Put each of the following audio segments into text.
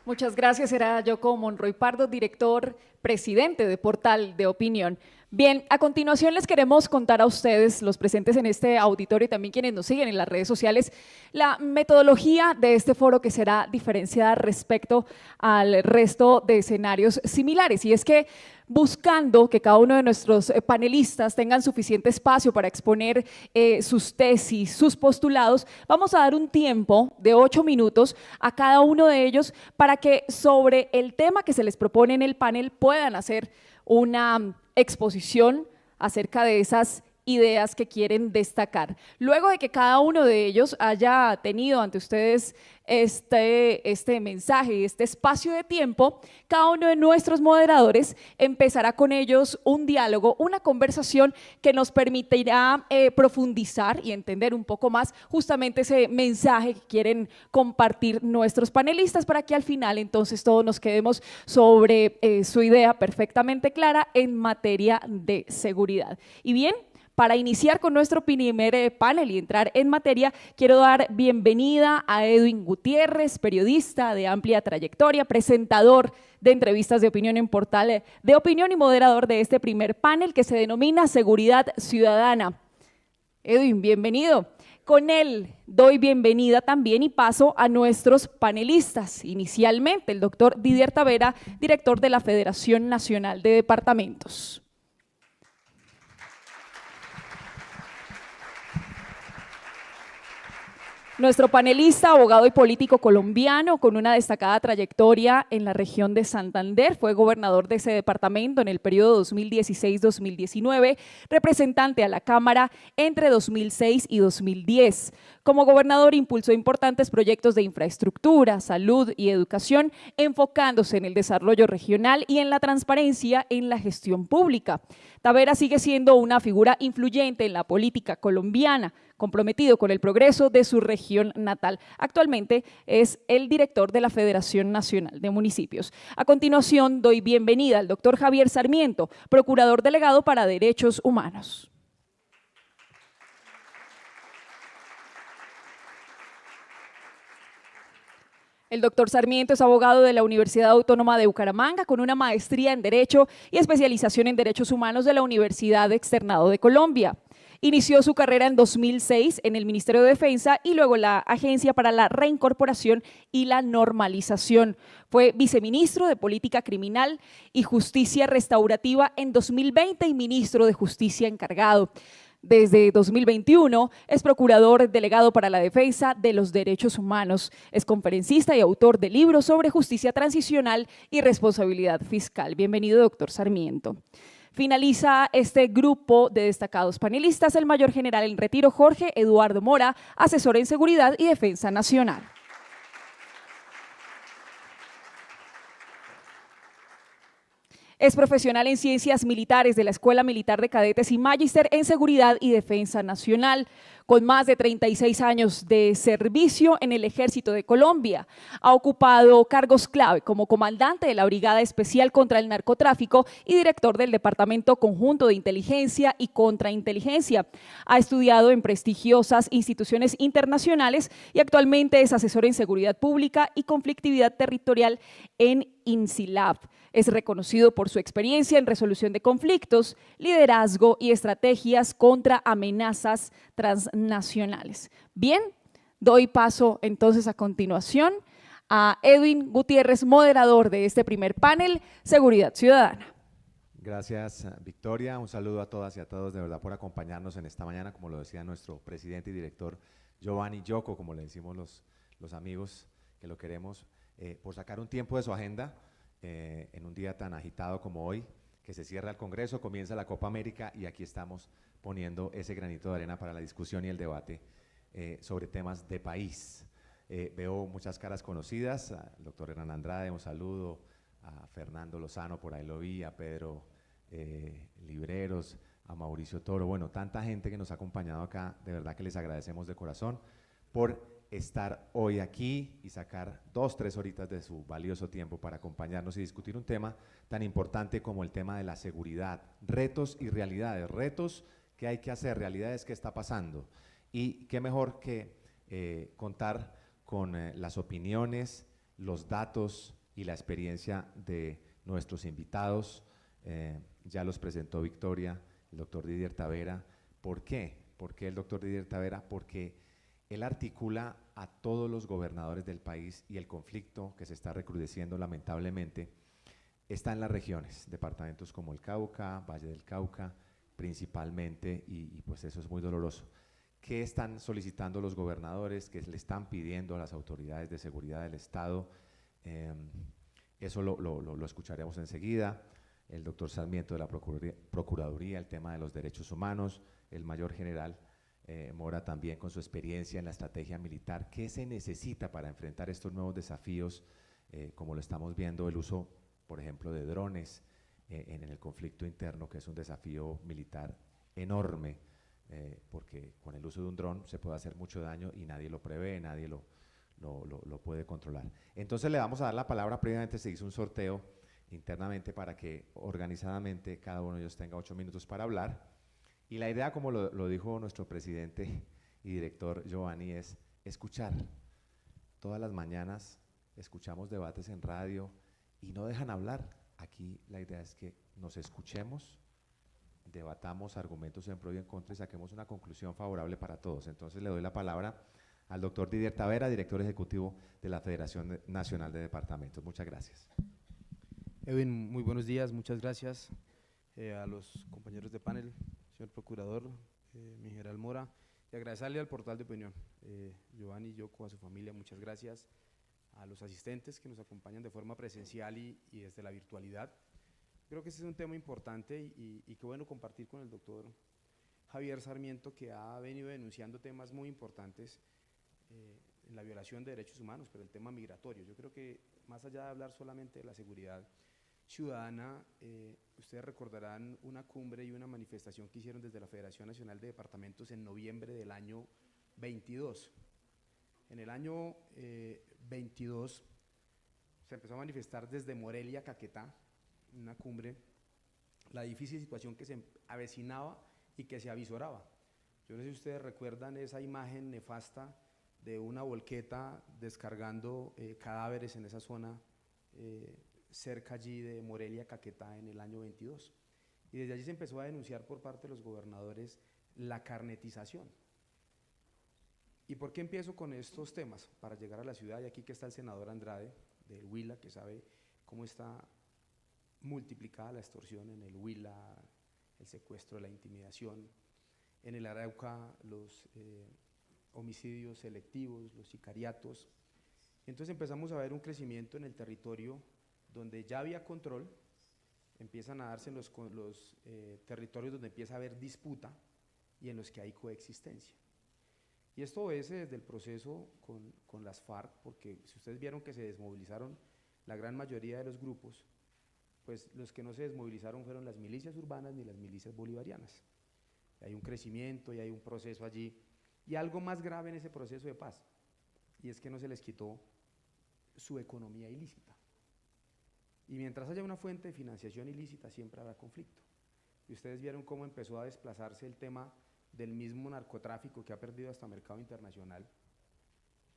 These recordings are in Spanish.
Muchas gracias. Era Yoko Monroy Pardo, director, presidente de Portal de Opinión. Bien, a continuación les queremos contar a ustedes, los presentes en este auditorio y también quienes nos siguen en las redes sociales, la metodología de este foro que será diferenciada respecto al resto de escenarios similares. Y es que buscando que cada uno de nuestros panelistas tengan suficiente espacio para exponer sus tesis, sus postulados, vamos a dar un tiempo de 8 minutos a cada uno de ellos para que sobre el tema que se les propone en el panel puedan hacer una exposición acerca de esas ideas que quieren destacar. Luego de que cada uno de ellos haya tenido ante ustedes este mensaje y este espacio de tiempo, cada uno de nuestros moderadores empezará con ellos un diálogo, una conversación que nos permitirá profundizar y entender un poco más justamente ese mensaje que quieren compartir nuestros panelistas para que al final entonces todos nos quedemos sobre su idea perfectamente clara en materia de seguridad. Y bien, para iniciar con nuestro primer panel y entrar en materia, quiero dar bienvenida a Edwin Gutiérrez, periodista de amplia trayectoria, presentador de entrevistas de opinión en Portal de Opinión y moderador de este primer panel que se denomina Seguridad Ciudadana. Edwin, bienvenido. Con él doy bienvenida también y paso a nuestros panelistas. Inicialmente, el doctor Didier Tavera, director de la Federación Nacional de Departamentos. Nuestro panelista, abogado y político colombiano con una destacada trayectoria en la región de Santander, fue gobernador de ese departamento en el periodo 2016-2019, representante a la Cámara entre 2006 y 2010. Como gobernador impulsó importantes proyectos de infraestructura, salud y educación, enfocándose en el desarrollo regional y en la transparencia en la gestión pública. Tavera sigue siendo una figura influyente en la política colombiana, comprometido con el progreso de su región natal. Actualmente es el director de la Federación Nacional de Municipios. A continuación, doy bienvenida al doctor Javier Sarmiento, procurador delegado para Derechos Humanos. El doctor Sarmiento es abogado de la Universidad Autónoma de Bucaramanga con una maestría en Derecho y especialización en Derechos Humanos de la Universidad Externado de Colombia. Inició su carrera en 2006 en el Ministerio de Defensa y luego la Agencia para la Reincorporación y la Normalización. Fue viceministro de Política Criminal y Justicia Restaurativa en 2020 y ministro de Justicia encargado. Desde 2021 es procurador delegado para la defensa de los derechos humanos. Es conferencista y autor de libros sobre justicia transicional y responsabilidad fiscal. Bienvenido, doctor Sarmiento. Finaliza este grupo de destacados panelistas el mayor general en retiro Jorge Eduardo Mora, asesor en seguridad y defensa nacional. Es profesional en ciencias militares de la Escuela Militar de Cadetes y magíster en seguridad y defensa nacional, con más de 36 años de servicio en el Ejército de Colombia. Ha ocupado cargos clave como comandante de la Brigada Especial contra el Narcotráfico y director del Departamento Conjunto de Inteligencia y Contrainteligencia. Ha estudiado en prestigiosas instituciones internacionales y actualmente es asesor en seguridad pública y conflictividad territorial en INSILAB. Es reconocido por su experiencia en resolución de conflictos, liderazgo y estrategias contra amenazas transnacionales. Bien, doy paso entonces a continuación a Edwin Gutiérrez, moderador de este primer panel, Seguridad Ciudadana. Gracias, Victoria. Un saludo a todas y a todos de verdad por acompañarnos en esta mañana, como lo decía nuestro presidente y director Giovanni Yoko, como le decimos los amigos que lo queremos, por sacar un tiempo de su agenda en un día tan agitado como hoy, que se cierra el Congreso, comienza la Copa América y aquí estamos poniendo ese granito de arena para la discusión y el debate sobre temas de país. Veo muchas caras conocidas, al doctor Hernán Andrade, un saludo, a Fernando Lozano, por ahí lo vi, a Pedro Libreros, a Mauricio Toro, bueno, tanta gente que nos ha acompañado acá, de verdad que les agradecemos de corazón por estar hoy aquí y sacar 2-3 horitas de su valioso tiempo para acompañarnos y discutir un tema tan importante como el tema de la seguridad, retos y realidades, retos que hay que hacer, realidades que está pasando y qué mejor que contar con las opiniones, los datos y la experiencia de nuestros invitados. Ya los presentó Victoria, el doctor Didier Tavera. ¿Por qué? ¿Por qué el doctor Didier Tavera? Porque él articula a todos los gobernadores del país y el conflicto que se está recrudeciendo lamentablemente está en las regiones, departamentos como el Cauca, Valle del Cauca principalmente, y pues eso es muy doloroso. ¿Qué están solicitando los gobernadores? ¿Qué le están pidiendo a las autoridades de seguridad del Estado? Eso lo escucharemos enseguida. El doctor Sarmiento de la Procuraduría, el tema de los derechos humanos, el mayor general Mora también con su experiencia en la estrategia militar. ¿Qué se necesita para enfrentar estos nuevos desafíos? Como lo estamos viendo, el uso, por ejemplo, de drones en el conflicto interno, que es un desafío militar enorme, porque con el uso de un dron se puede hacer mucho daño y nadie lo prevé, nadie lo puede controlar. Entonces le vamos a dar la palabra. Previamente se hizo un sorteo internamente para que organizadamente cada uno de ellos tenga 8 minutos para hablar. Y la idea, como lo dijo nuestro presidente y director Giovanni, es escuchar. Todas las mañanas escuchamos debates en radio y no dejan hablar. Aquí la idea es que nos escuchemos, debatamos argumentos en pro y en contra y saquemos una conclusión favorable para todos. Entonces le doy la palabra al doctor Didier Tavera, director ejecutivo de la Federación Nacional de Departamentos. Muchas gracias. Edwin, muy buenos días, muchas gracias a los compañeros de panel, señor procurador, mi general Mora, y agradecerle al portal de opinión, Giovanni, Yoko, a su familia, muchas gracias, a los asistentes que nos acompañan de forma presencial y desde la virtualidad. Creo que este es un tema importante y qué bueno compartir con el doctor Javier Sarmiento, que ha venido denunciando temas muy importantes en la violación de derechos humanos, pero el tema migratorio. Yo creo que más allá de hablar solamente de la seguridad ciudadana, ustedes recordarán una cumbre y una manifestación que hicieron desde la Federación Nacional de Departamentos en noviembre del año 22. En el año 22 se empezó a manifestar desde Morelia, Caquetá, una cumbre, la difícil situación que se avecinaba y que se avisoraba. Yo no sé si ustedes recuerdan esa imagen nefasta de una volqueta descargando cadáveres en esa zona cerca allí de Morelia, Caquetá, en el año 22. Y desde allí se empezó a denunciar por parte de los gobernadores la carnetización. ¿Y por qué empiezo con estos temas? Para llegar a la ciudad, y aquí que está el senador Andrade del Huila, que sabe cómo está multiplicada la extorsión en el Huila, el secuestro, la intimidación, en el Arauca los homicidios selectivos, los sicariatos. Entonces empezamos a ver un crecimiento en el territorio donde ya había control, empiezan a darse los territorios donde empieza a haber disputa y en los que hay coexistencia. Y esto obedece desde el proceso con las FARC, porque si ustedes vieron que se desmovilizaron la gran mayoría de los grupos, pues los que no se desmovilizaron fueron las milicias urbanas ni las milicias bolivarianas. Hay un crecimiento y hay un proceso allí, y algo más grave en ese proceso de paz, y es que no se les quitó su economía ilícita. Y mientras haya una fuente de financiación ilícita, siempre habrá conflicto. Y ustedes vieron cómo empezó a desplazarse el tema del mismo narcotráfico, que ha perdido hasta mercado internacional,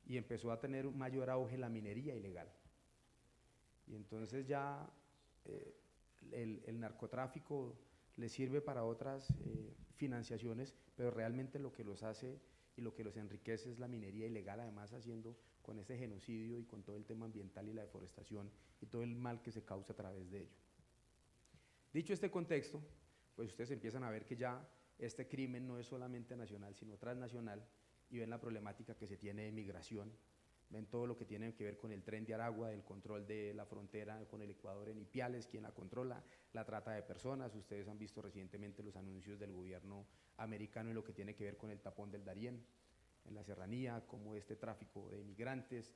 y empezó a tener un mayor auge la minería ilegal. Y entonces ya el narcotráfico les sirve para otras financiaciones, pero realmente lo que los hace y lo que los enriquece es la minería ilegal, además haciendo con ese genocidio y con todo el tema ambiental y la deforestación y todo el mal que se causa a través de ello. Dicho este contexto, pues ustedes empiezan a ver que ya este crimen no es solamente nacional, sino transnacional, y ven la problemática que se tiene de migración, ven todo lo que tiene que ver con el tren de Aragua, el control de la frontera con el Ecuador en Ipiales, quién la controla, la trata de personas. Ustedes han visto recientemente los anuncios del gobierno americano en lo que tiene que ver con el tapón del Darién, en la serranía, como este tráfico de migrantes.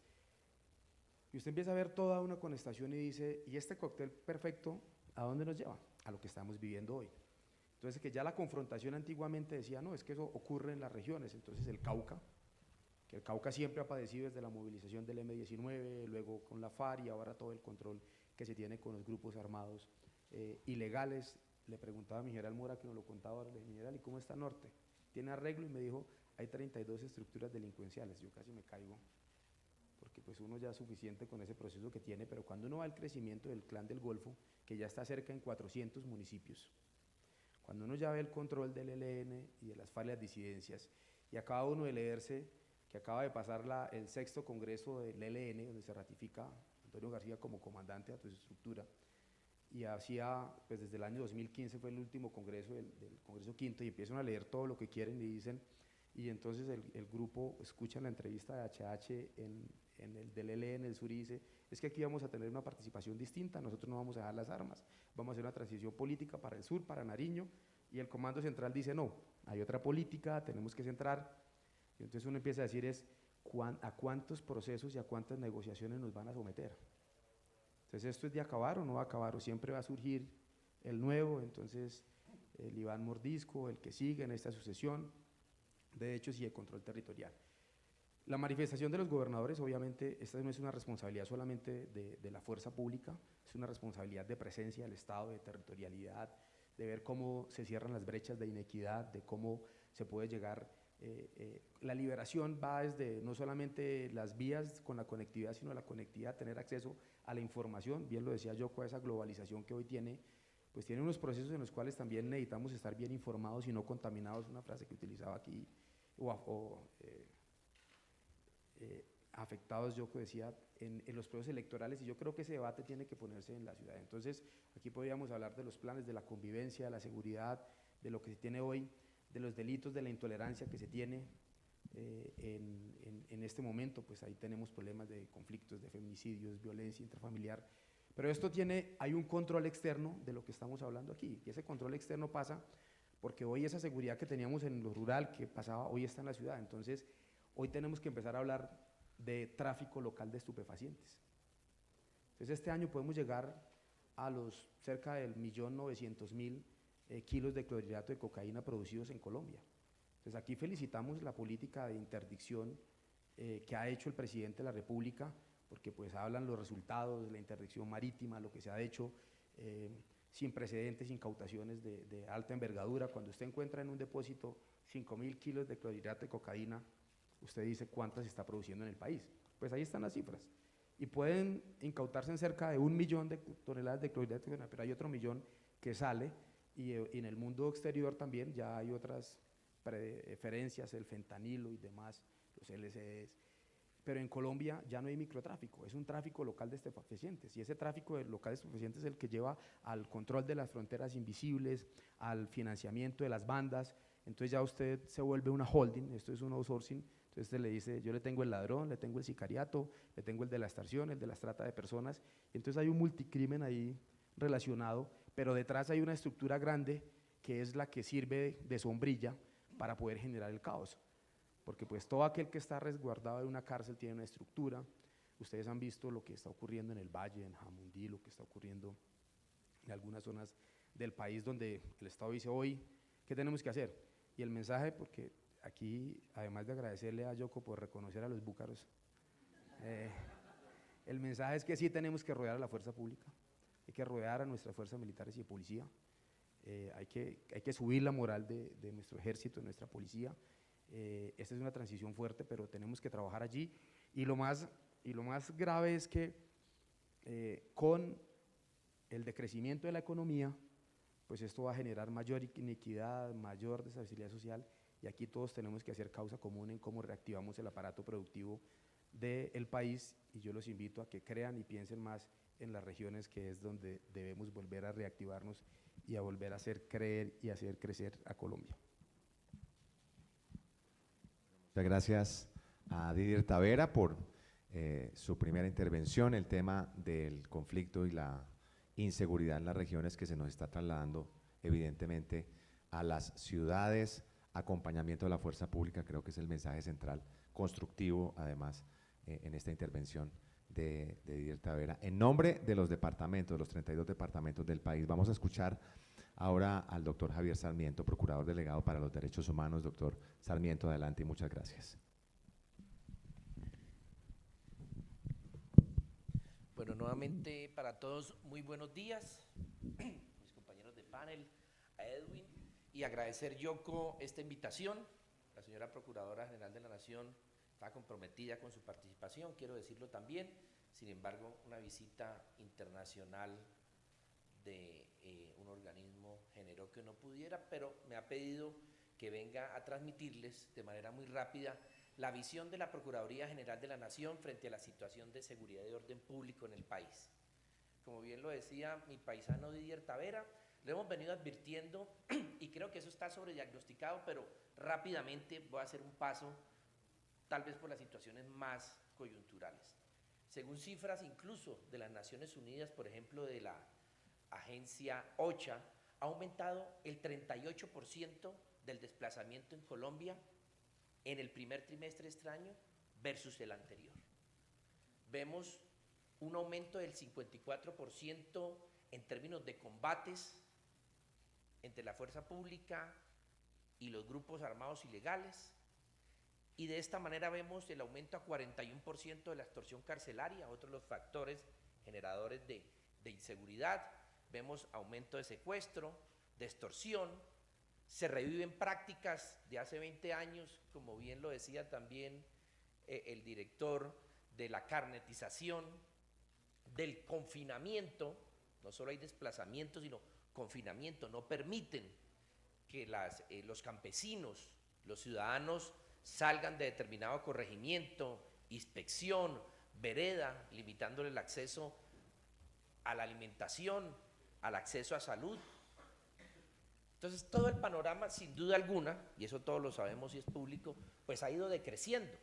Y usted empieza a ver toda una conestación y dice, ¿y este cóctel perfecto a dónde nos lleva? A lo que estamos viviendo hoy. Entonces, que ya la confrontación antiguamente decía, no, es que eso ocurre en las regiones. Entonces el Cauca, que el Cauca siempre ha padecido desde la movilización del M-19, luego con la FARC y ahora todo el control que se tiene con los grupos armados ilegales. Le preguntaba a mi general Mora, que nos lo contaba ahora, le dije, general, ¿y cómo está Norte? ¿Tiene arreglo? Y me dijo, hay 32 estructuras delincuenciales. Yo casi me caigo porque pues uno ya es suficiente con ese proceso que tiene, pero cuando uno va al crecimiento del Clan del Golfo, que ya está cerca en 400 municipios, cuando uno ya ve el control del ELN y de las FARC, las disidencias, y acaba uno de leerse que acaba de pasar el 6º Congreso del ELN, donde se ratifica Antonio García como comandante de su estructura, y hacía, pues desde el año 2015 fue el último congreso del Congreso Quinto, y empiezan a leer todo lo que quieren y dicen, y entonces el grupo escucha la entrevista de HH en el del ELN del Sur y dice, es que aquí vamos a tener una participación distinta, nosotros no vamos a dejar las armas, vamos a hacer una transición política para el sur, para Nariño, y el Comando Central dice, no, hay otra política, tenemos que centrar, y entonces uno empieza a decir es, ¿a cuántos procesos y a cuántas negociaciones nos van a someter? Entonces, ¿esto es de acabar o no va a acabar? ¿O siempre va a surgir el nuevo? Entonces, el Iván Mordisco, el que sigue en esta sucesión de hechos y de control territorial. La manifestación de los gobernadores, obviamente, esta no es una responsabilidad solamente de la fuerza pública, es una responsabilidad de presencia del Estado, de territorialidad, de ver cómo se cierran las brechas de inequidad, de cómo se puede llegar. La liberación va desde no solamente las vías con la conectividad, sino la conectividad, tener acceso a la información, bien lo decía Yoko, esa globalización que hoy tiene, pues tiene unos procesos en los cuales también necesitamos estar bien informados y no contaminados, una frase que utilizaba aquí, afectados, Yoko decía, en los procesos electorales, y yo creo que ese debate tiene que ponerse en la ciudad. Entonces, aquí podríamos hablar de los planes de la convivencia, de la seguridad, de lo que se tiene hoy, de los delitos, de la intolerancia que se tiene en este momento, pues ahí tenemos problemas de conflictos, de feminicidios, violencia intrafamiliar, pero esto hay un control externo de lo que estamos hablando aquí, y ese control externo pasa porque hoy esa seguridad que teníamos en lo rural, que pasaba, hoy está en la ciudad, entonces hoy tenemos que empezar a hablar de tráfico local de estupefacientes. Entonces este año podemos llegar a los cerca del 1.900.000 kilos de clorhidrato de cocaína producidos en Colombia. Entonces aquí felicitamos la política de interdicción que ha hecho el presidente de la República, porque pues hablan los resultados de la interdicción marítima, lo que se ha hecho sin precedentes, incautaciones de alta envergadura. Cuando usted encuentra en un depósito 5.000 kilos de clorhidrato de cocaína, usted dice cuántas se está produciendo en el país. Pues ahí están las cifras. Y pueden incautarse en cerca de 1 millón de toneladas de clorhidrato de cocaína, pero hay otro millón que sale, y en el mundo exterior también ya hay otras preferencias, el fentanilo y demás, los LSDs, pero en Colombia ya no hay microtráfico, es un tráfico local de estupefacientes, y ese tráfico local de estupefacientes es el que lleva al control de las fronteras invisibles, al financiamiento de las bandas. Entonces ya usted se vuelve una holding, esto es un outsourcing, entonces usted le dice, yo le tengo el ladrón, le tengo el sicariato, le tengo el de la extorsión, el de la trata de personas, entonces hay un multicrimen ahí relacionado, pero detrás hay una estructura grande que es la que sirve de sombrilla para poder generar el caos, porque pues todo aquel que está resguardado en una cárcel tiene una estructura. Ustedes han visto lo que está ocurriendo en el Valle, en Jamundí, lo que está ocurriendo en algunas zonas del país donde el Estado dice hoy, ¿qué tenemos que hacer? Y el mensaje, porque aquí, además de agradecerle a Yoko por reconocer a los búcaros, el mensaje es que sí tenemos que rodear a la fuerza pública, hay que rodear a nuestras fuerzas militares y de policía, hay que subir la moral de nuestro ejército, de nuestra policía. Esta es una transición fuerte, pero tenemos que trabajar allí, y lo más grave es que con el decrecimiento de la economía, pues esto va a generar mayor inequidad, mayor desestabilidad social, y aquí todos tenemos que hacer causa común en cómo reactivamos el aparato productivo del país, y yo los invito a que crean y piensen más en las regiones, que es donde debemos volver a reactivarnos y a volver a hacer creer y hacer crecer a Colombia. Muchas gracias a Didier Tavera por su primera intervención, el tema del conflicto y la inseguridad en las regiones que se nos está trasladando evidentemente a las ciudades, acompañamiento de la fuerza pública, creo que es el mensaje central, constructivo además en esta intervención de Didier Tavera. En nombre de los departamentos, de los 32 departamentos del país, vamos a escuchar ahora al doctor Javier Sarmiento, Procurador Delegado para los Derechos Humanos. Doctor Sarmiento, adelante y muchas gracias. Bueno, nuevamente para todos, muy buenos días, mis compañeros de panel, a Edwin, y agradecer, Yoko, esta invitación, la señora Procuradora General de la Nación, está comprometida con su participación, quiero decirlo también. Sin embargo, una visita internacional de un organismo generó que no pudiera, pero me ha pedido que venga a transmitirles de manera muy rápida la visión de la Procuraduría General de la Nación frente a la situación de seguridad y orden público en el país. Como bien lo decía mi paisano Didier Tavera, lo hemos venido advirtiendo y creo que eso está sobrediagnosticado, pero rápidamente voy a hacer un paso, tal vez por las situaciones más coyunturales. Según cifras incluso de las Naciones Unidas, por ejemplo, de la agencia OCHA, ha aumentado el 38% del desplazamiento en Colombia en el primer trimestre de este año versus el anterior. Vemos un aumento del 54% en términos de combates entre la fuerza pública y los grupos armados ilegales, y de esta manera vemos el aumento a 41% de la extorsión carcelaria, otro de los factores generadores de inseguridad. Vemos aumento de secuestro, de extorsión, se reviven prácticas de hace 20 años, como bien lo decía también el director, de la carnetización, del confinamiento. No solo hay desplazamiento, sino confinamiento. No permiten que los campesinos, los ciudadanos salgan de determinado corregimiento, inspección, vereda, limitándole el acceso a la alimentación, al acceso a salud. Entonces, todo el panorama, sin duda alguna, y eso todos lo sabemos y es público, pues ha ido decreciendo.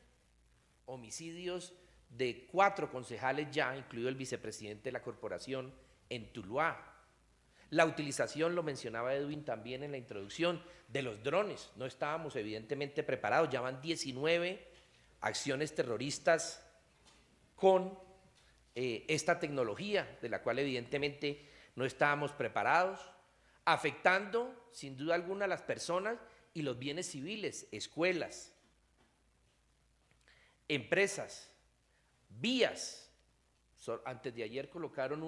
Homicidios de 4 concejales ya, incluido el vicepresidente de la corporación, en Tuluá. La utilización, lo mencionaba Edwin también en la introducción, de los drones. No estábamos evidentemente preparados, ya van 19 acciones terroristas con esta tecnología, de la cual evidentemente no estábamos preparados, afectando sin duda alguna a las personas y los bienes civiles, escuelas, empresas, vías. Antes de ayer colocaron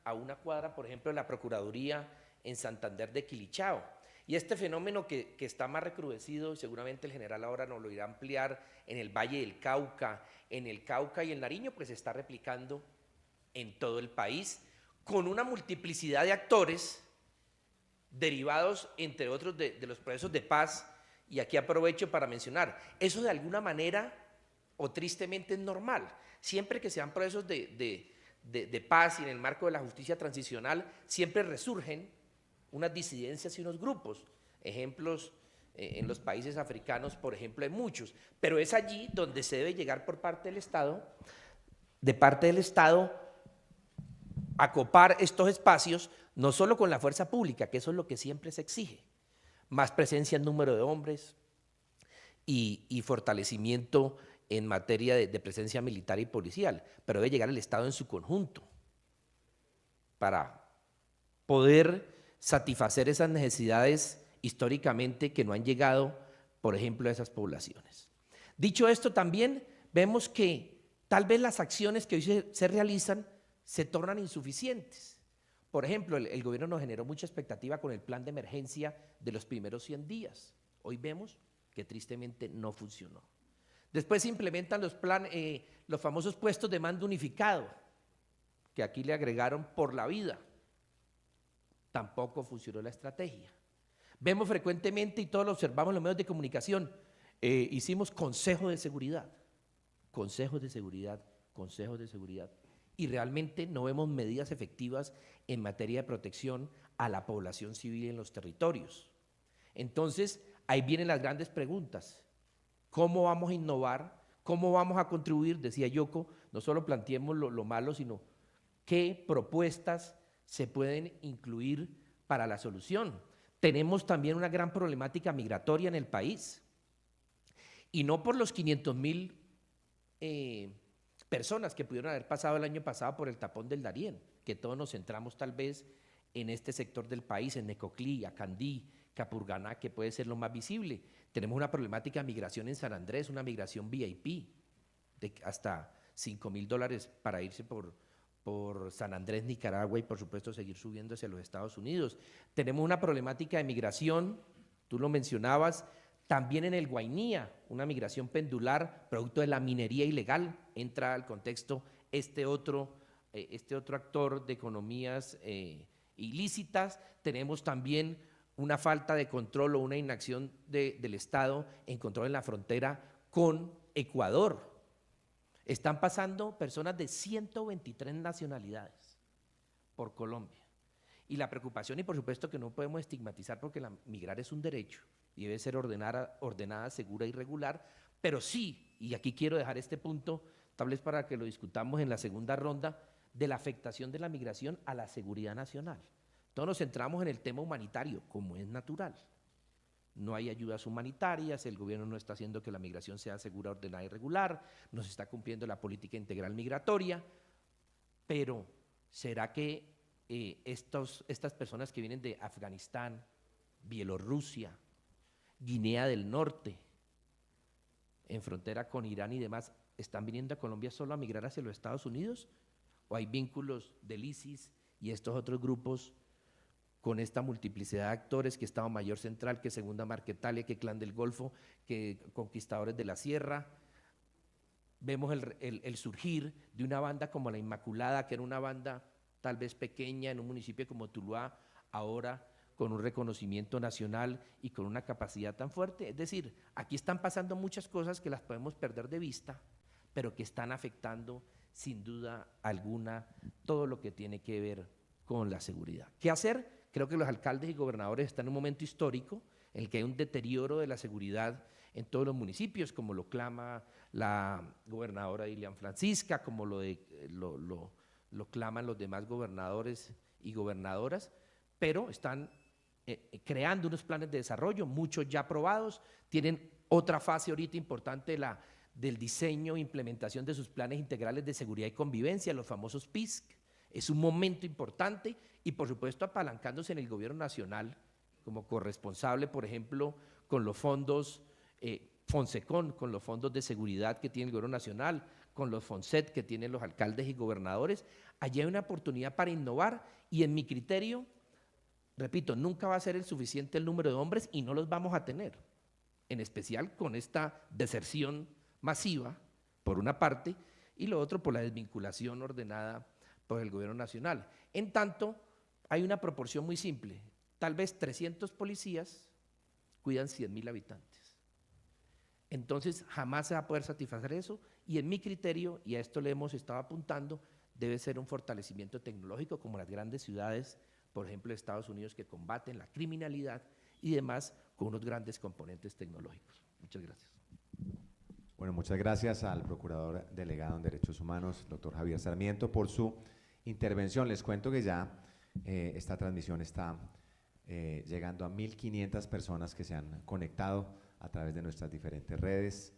a una cuadra, por ejemplo, de la Procuraduría en Santander de Quilichao. Y este fenómeno que está más recrudecido, y seguramente el general ahora nos lo irá a ampliar, en el Valle del Cauca, en el Cauca y el Nariño, pues se está replicando en todo el país, con una multiplicidad de actores derivados, entre otros, de los procesos de paz. Y aquí aprovecho para mencionar, eso de alguna manera, o tristemente, es normal. Siempre que sean procesos de paz y en el marco de la justicia transicional, siempre resurgen unas disidencias y unos grupos. Ejemplos en los países africanos, por ejemplo, hay muchos, pero es allí donde se debe llegar por parte del Estado, acopar estos espacios, no solo con la fuerza pública, que eso es lo que siempre se exige, más presencia en número de hombres y fortalecimiento en materia de presencia militar y policial, pero debe llegar el Estado en su conjunto para poder satisfacer esas necesidades históricamente que no han llegado, por ejemplo, a esas poblaciones. Dicho esto, también vemos que tal vez las acciones que hoy se realizan se tornan insuficientes. Por ejemplo, el gobierno nos generó mucha expectativa con el plan de emergencia de los primeros 100 días. Hoy vemos que tristemente no funcionó. Después se implementan los famosos puestos de mando unificado, que aquí le agregaron por la vida. Tampoco funcionó la estrategia. Vemos frecuentemente, y todos lo observamos en los medios de comunicación, hicimos consejos de seguridad, y realmente no vemos medidas efectivas en materia de protección a la población civil en los territorios. Entonces, ahí vienen las grandes preguntas. ¿Cómo vamos a innovar? ¿Cómo vamos a contribuir? Decía Yoko, no solo planteemos lo malo, sino qué propuestas se pueden incluir para la solución. Tenemos también una gran problemática migratoria en el país, y no por los 500.000 personas que pudieron haber pasado el año pasado por el tapón del Darién, que todos nos centramos tal vez en este sector del país, en Necoclí, Acandí, Capurganá, que puede ser lo más visible. Tenemos una problemática de migración en San Andrés, una migración VIP, de hasta $5.000 para irse por San Andrés, Nicaragua, y por supuesto seguir subiendo hacia los Estados Unidos. Tenemos una problemática de migración, tú lo mencionabas, También en el Guainía, una migración pendular, producto de la minería ilegal, entra al contexto este otro actor de economías ilícitas. Tenemos también una falta de control o una inacción del Estado en control en la frontera con Ecuador. Están pasando personas de 123 nacionalidades por Colombia. Y la preocupación, y por supuesto que no podemos estigmatizar porque migrar es un derecho y debe ser ordenada, segura y regular, pero sí, y aquí quiero dejar este punto, tal vez para que lo discutamos en la segunda ronda, de la afectación de la migración a la seguridad nacional. Todos nos centramos en el tema humanitario, como es natural. No hay ayudas humanitarias, el gobierno no está haciendo que la migración sea segura, ordenada y regular, no se está cumpliendo la política integral migratoria, pero ¿será que estas personas que vienen de Afganistán, Bielorrusia, Guinea del Norte, en frontera con Irán y demás, están viniendo a Colombia solo a migrar hacia los Estados Unidos? ¿O hay vínculos del ISIS y estos otros grupos con esta multiplicidad de actores, que Estado Mayor Central, que Segunda Marquetalia, que Clan del Golfo, que Conquistadores de la Sierra? Vemos el surgir de una banda como la Inmaculada, que era una banda tal vez pequeña en un municipio como Tuluá, ahora con un reconocimiento nacional y con una capacidad tan fuerte. Es decir, aquí están pasando muchas cosas que las podemos perder de vista, pero que están afectando sin duda alguna todo lo que tiene que ver con la seguridad. ¿Qué hacer? Creo que los alcaldes y gobernadores están en un momento histórico en el que hay un deterioro de la seguridad en todos los municipios, como lo clama la gobernadora Dilian Francisca, como lo claman los demás gobernadores y gobernadoras, pero están creando unos planes de desarrollo, muchos ya aprobados, tienen otra fase ahorita importante, del diseño e implementación de sus planes integrales de seguridad y convivencia, los famosos PISC. Es un momento importante y por supuesto apalancándose en el gobierno nacional como corresponsable, por ejemplo, con los fondos Fonsecon, con los fondos de seguridad que tiene el gobierno nacional, con los Fonset que tienen los alcaldes y gobernadores. Allí hay una oportunidad para innovar y en mi criterio, repito, nunca va a ser el suficiente el número de hombres y no los vamos a tener, en especial con esta deserción masiva, por una parte, y lo otro por la desvinculación ordenada por el gobierno nacional. En tanto, hay una proporción muy simple, tal vez 300 policías cuidan 100.000 habitantes. Entonces, jamás se va a poder satisfacer eso, y en mi criterio, y a esto le hemos estado apuntando, debe ser un fortalecimiento tecnológico como las grandes ciudades, por ejemplo, de Estados Unidos, que combaten la criminalidad y demás con unos grandes componentes tecnológicos. Muchas gracias. Bueno, muchas gracias al Procurador Delegado en Derechos Humanos, doctor Javier Sarmiento, por su intervención. Les cuento que ya esta transmisión está llegando a 1.500 personas que se han conectado a través de nuestras diferentes redes,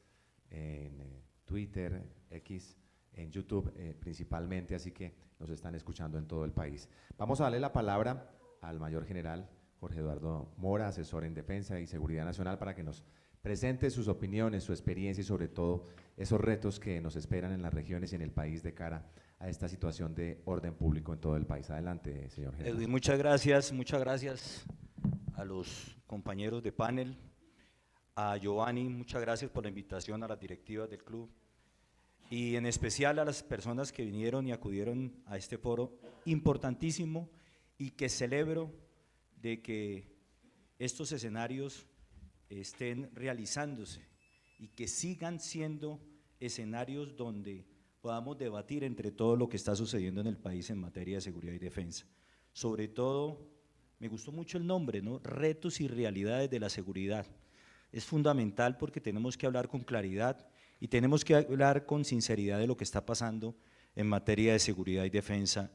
en Twitter, X, en YouTube principalmente, así que nos están escuchando en todo el país. Vamos a darle la palabra al Mayor General Jorge Eduardo Mora, asesor en Defensa y Seguridad Nacional, para que nos presente sus opiniones, su experiencia y sobre todo esos retos que nos esperan en las regiones y en el país de cara a esta situación de orden público en todo el país. Adelante, señor general. Edwin, muchas gracias a los compañeros de panel, a Giovanni, muchas gracias por la invitación a las directivas del club y en especial a las personas que vinieron y acudieron a este foro importantísimo y que celebro de que estos escenarios estén realizándose y que sigan siendo escenarios donde podamos debatir entre todo lo que está sucediendo en el país en materia de seguridad y defensa. Sobre todo, me gustó mucho el nombre, ¿no? Retos y realidades de la seguridad. Es fundamental porque tenemos que hablar con claridad y tenemos que hablar con sinceridad de lo que está pasando en materia de seguridad y defensa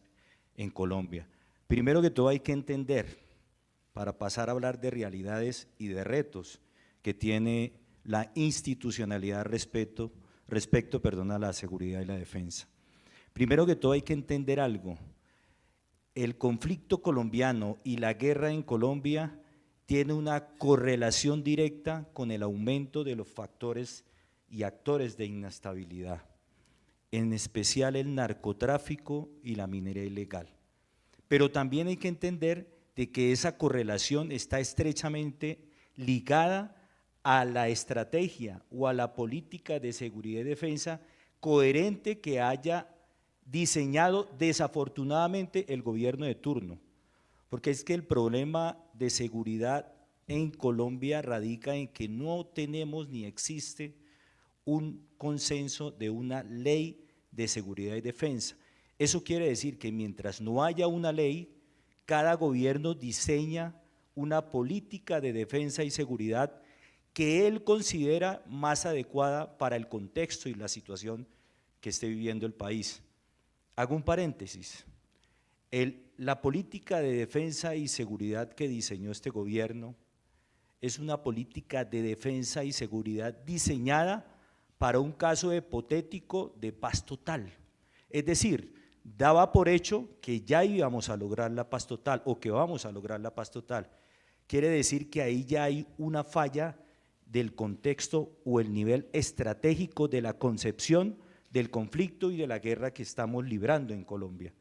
en Colombia. Primero que todo hay que entender, para pasar a hablar de realidades y de retos que tiene la institucionalidad respecto a la seguridad y la defensa. Primero que todo hay que entender algo, el conflicto colombiano y la guerra en Colombia tiene una correlación directa con el aumento de los factores y actores de inestabilidad, en especial el narcotráfico y la minería ilegal. Pero también hay que entender de que esa correlación está estrechamente ligada a la estrategia o a la política de seguridad y defensa coherente que haya diseñado desafortunadamente el gobierno de turno, porque es que el problema de seguridad en Colombia radica en que no tenemos ni existe un consenso de una ley de seguridad y defensa. Eso quiere decir que mientras no haya una ley, cada gobierno diseña una política de defensa y seguridad que él considera más adecuada para el contexto y la situación que esté viviendo el país. Hago un paréntesis. La política de defensa y seguridad que diseñó este gobierno es una política de defensa y seguridad diseñada para un caso hipotético de paz total. Es decir, daba por hecho que ya íbamos a lograr la paz total o que vamos a lograr la paz total. Quiere decir que ahí ya hay una falla del contexto o el nivel estratégico de la concepción del conflicto y de la guerra que estamos librando en Colombia.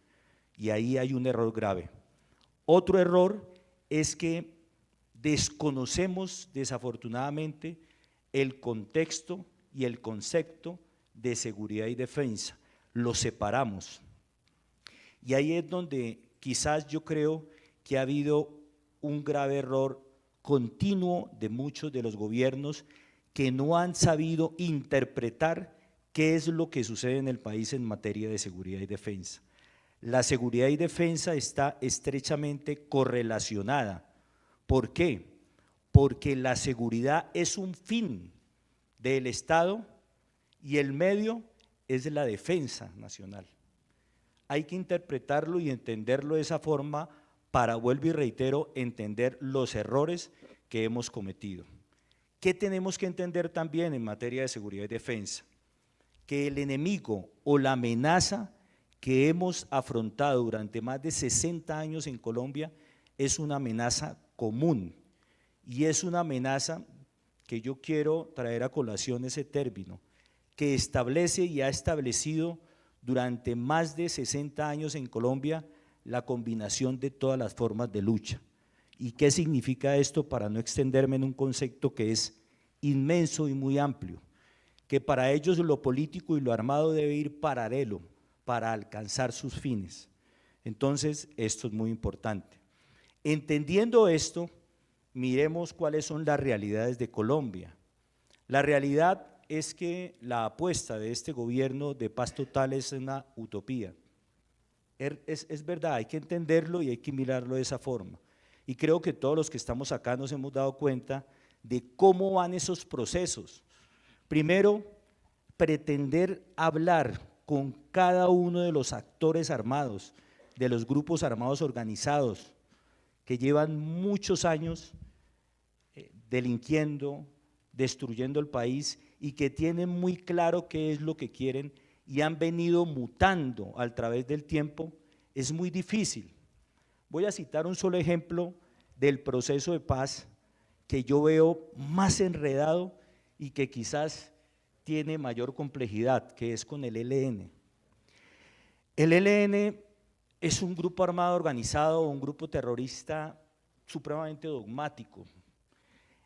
Y ahí hay un error grave. Otro error es que desconocemos desafortunadamente el contexto y el concepto de seguridad y defensa, los separamos. Y ahí es donde quizás yo creo que ha habido un grave error continuo de muchos de los gobiernos que no han sabido interpretar qué es lo que sucede en el país en materia de seguridad y defensa. La seguridad y defensa está estrechamente correlacionada. ¿Por qué? Porque la seguridad es un fin del Estado y el medio es la defensa nacional. Hay que interpretarlo y entenderlo de esa forma para, vuelvo y reitero, entender los errores que hemos cometido. ¿Qué tenemos que entender también en materia de seguridad y defensa? Que el enemigo o la amenaza que hemos afrontado durante más de 60 años en Colombia es una amenaza común y es una amenaza que yo quiero traer a colación ese término, que establece y ha establecido durante más de 60 años en Colombia la combinación de todas las formas de lucha. ¿Y qué significa esto? Para no extenderme en un concepto que es inmenso y muy amplio, que para ellos lo político y lo armado debe ir paralelo para alcanzar sus fines. Entonces, esto es muy importante. Entendiendo esto, miremos cuáles son las realidades de Colombia. La realidad es que la apuesta de este gobierno de paz total es una utopía. Es verdad, hay que entenderlo y hay que mirarlo de esa forma. Y creo que todos los que estamos acá nos hemos dado cuenta de cómo van esos procesos. Primero, pretender hablar con cada uno de los actores armados, de los grupos armados organizados, que llevan muchos años delinquiendo, destruyendo el país y que tienen muy claro qué es lo que quieren y han venido mutando a través del tiempo, es muy difícil. Voy a citar un solo ejemplo del proceso de paz que yo veo más enredado y que quizás tiene mayor complejidad, que es con el ELN. El ELN es un grupo armado organizado, un grupo terrorista supremamente dogmático.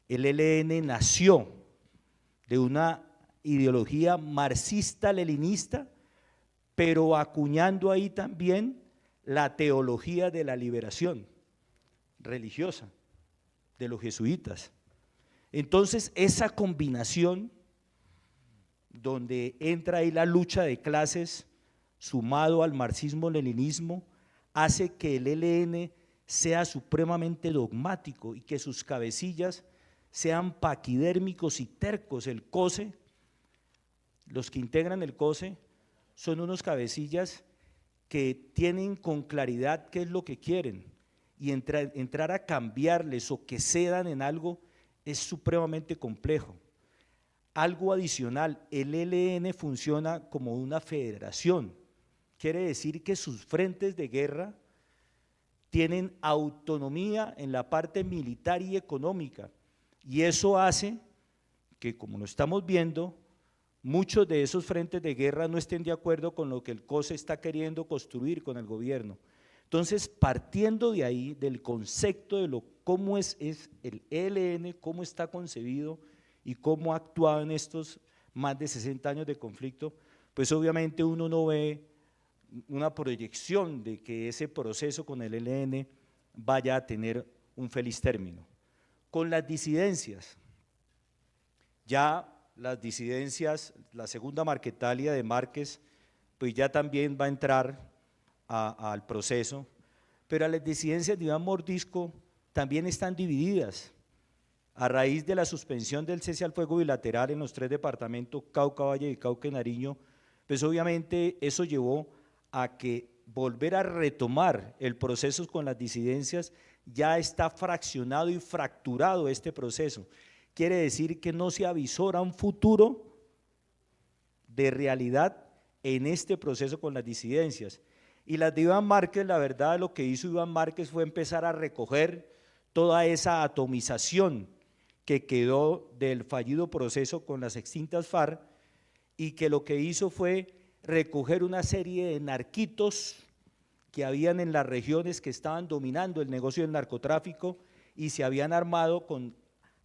El ELN nació de una ideología marxista-leninista, pero acuñando ahí también la teología de la liberación religiosa de los jesuitas. Entonces, esa combinación donde entra ahí la lucha de clases sumado al marxismo-leninismo hace que el ELN sea supremamente dogmático y que sus cabecillas sean paquidérmicos y tercos. El COSE, los que integran el COSE, son unos cabecillas que tienen con claridad qué es lo que quieren y entrar a cambiarles o que cedan en algo es supremamente complejo. Algo adicional, el ELN funciona como una federación, quiere decir que sus frentes de guerra tienen autonomía en la parte militar y económica, y eso hace que, como lo estamos viendo, muchos de esos frentes de guerra no estén de acuerdo con lo que el COSE está queriendo construir con el gobierno. Entonces, partiendo de ahí, del concepto de cómo es el ELN, cómo está concebido y cómo ha actuado en estos más de 60 años de conflicto, pues obviamente uno no ve una proyección de que ese proceso con el ELN vaya a tener un feliz término. Con las disidencias, ya las disidencias, la segunda Marquetalia de Márquez, pues ya también va a entrar al proceso, pero las disidencias de Iván Mordisco también están divididas a raíz de la suspensión del cese al fuego bilateral en los 3 departamentos, Cauca, Valle y Cauca y Nariño. Pues obviamente eso llevó a que volver a retomar el proceso con las disidencias. Ya está fraccionado y fracturado este proceso. Quiere decir que no se avisora un futuro de realidad en este proceso con las disidencias. Y las de Iván Márquez, la verdad, lo que hizo Iván Márquez fue empezar a recoger toda esa atomización que quedó del fallido proceso con las extintas FARC, y que lo que hizo fue recoger una serie de narquitos que habían en las regiones que estaban dominando el negocio del narcotráfico y se habían armado con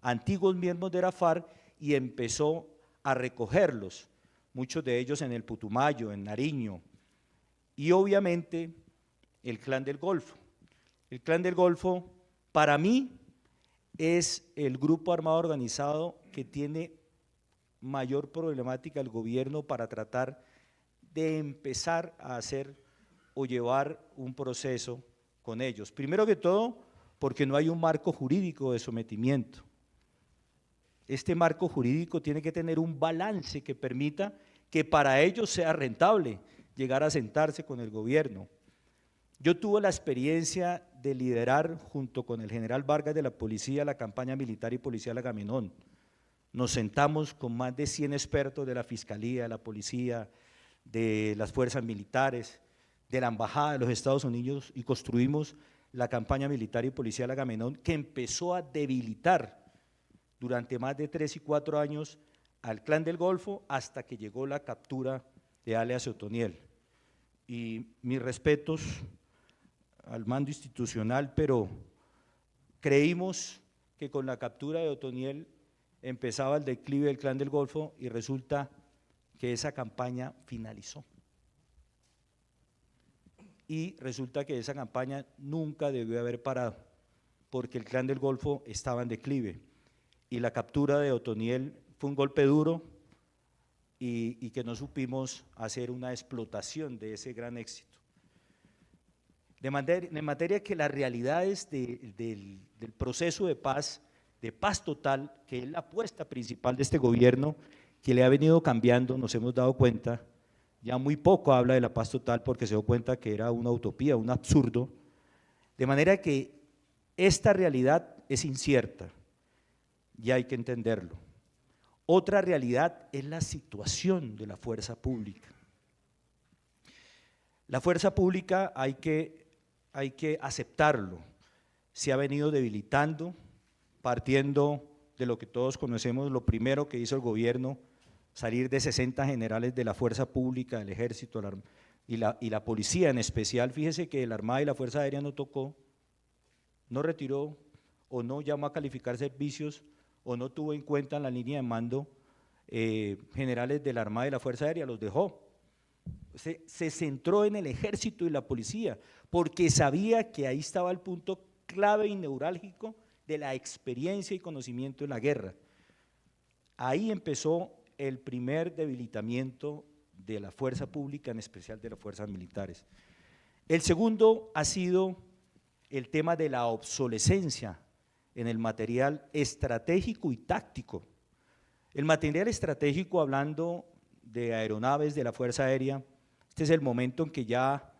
antiguos miembros de la FARC, y empezó a recogerlos, muchos de ellos en el Putumayo, en Nariño, y obviamente el Clan del Golfo. El Clan del Golfo, para mí, es el grupo armado organizado que tiene mayor problemática el gobierno para tratar de empezar a hacer o llevar un proceso con ellos. Primero que todo, porque no hay un marco jurídico de sometimiento. Este marco jurídico tiene que tener un balance que permita que para ellos sea rentable llegar a sentarse con el gobierno. Yo tuve la experiencia de liderar junto con el general Vargas de la policía la campaña militar y policial Agamenón. Nos sentamos con más de 100 expertos de la Fiscalía, de la Policía, de las fuerzas militares, de la Embajada de los Estados Unidos, y construimos la campaña militar y policial Agamenón, que empezó a debilitar durante más de 3 y 4 años al Clan del Golfo, hasta que llegó la captura de alias Otoniel. Y mis respetos al mando institucional, pero creímos que con la captura de Otoniel empezaba el declive del Clan del Golfo, y resulta que esa campaña finalizó. Y resulta que esa campaña nunca debió haber parado, porque el Clan del Golfo estaba en declive, y la captura de Otoniel fue un golpe duro, y que no supimos hacer una explotación de ese gran éxito. De materia que las realidades del proceso de paz total, que es la apuesta principal de este gobierno, que le ha venido cambiando, nos hemos dado cuenta, ya muy poco habla de la paz total porque se dio cuenta que era una utopía, un absurdo, de manera que esta realidad es incierta y hay que entenderlo. Otra realidad es la situación de la fuerza pública. La fuerza pública hay que aceptarlo, se ha venido debilitando, partiendo de lo que todos conocemos. Lo primero que hizo el gobierno, salir de 60 generales de la fuerza pública, del ejército y la policía en especial. Fíjese que la Armada y la Fuerza Aérea no tocó, no retiró o no llamó a calificar servicios o no tuvo en cuenta en la línea de mando generales de la Armada y la Fuerza Aérea, los dejó. Se centró en el ejército y la policía, porque sabía que ahí estaba el punto clave y neurálgico de la experiencia y conocimiento en la guerra. Ahí empezó el primer debilitamiento de la fuerza pública, en especial de las fuerzas militares. El segundo ha sido el tema de la obsolescencia en el material estratégico y táctico. El material estratégico, hablando de aeronaves de la Fuerza Aérea, este es el momento en que ya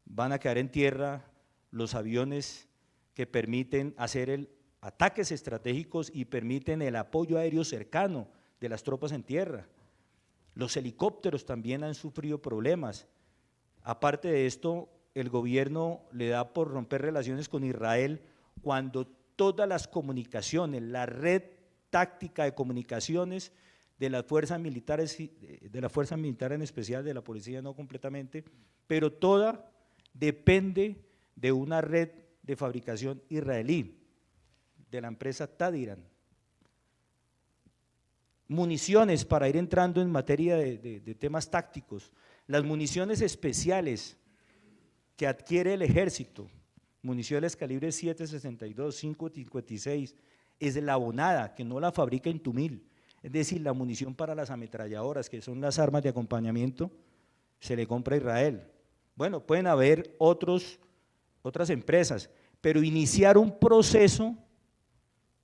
van a quedar en tierra los aviones que permiten hacer ataques estratégicos y permiten el apoyo aéreo cercano de las tropas en tierra. Los helicópteros también han sufrido problemas. Aparte de esto, el gobierno le da por romper relaciones con Israel cuando todas las comunicaciones, la red táctica de comunicaciones de las fuerzas militares, de la fuerza militar en especial, de la policía no completamente, pero toda depende de una red de fabricación israelí, de la empresa Tadiran. municiones para ir entrando en materia de temas tácticos, las municiones especiales que adquiere el ejército, municiones calibre 7.62, 5.56, es la abonada, que no la fabrica Intumil, es decir, la munición para las ametralladoras, que son las armas de acompañamiento, se le compra a Israel. Bueno, pueden haber otras empresas, pero iniciar un proceso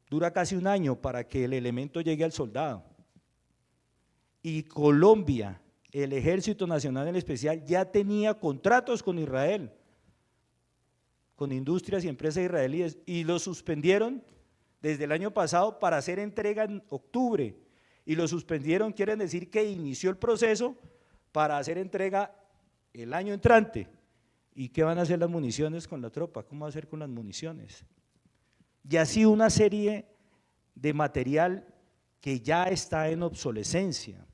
dura casi un año para que el elemento llegue al soldado. Y Colombia, el Ejército Nacional en especial, ya tenía contratos con Israel, con industrias y empresas israelíes, y los suspendieron desde el año pasado para hacer entrega en octubre, y lo suspendieron, quieren decir que inició el proceso para hacer entrega el año entrante. ¿Y qué van a hacer las municiones con la tropa? ¿Cómo va a hacer con las municiones? Y así una serie de material que ya está en obsolescencia.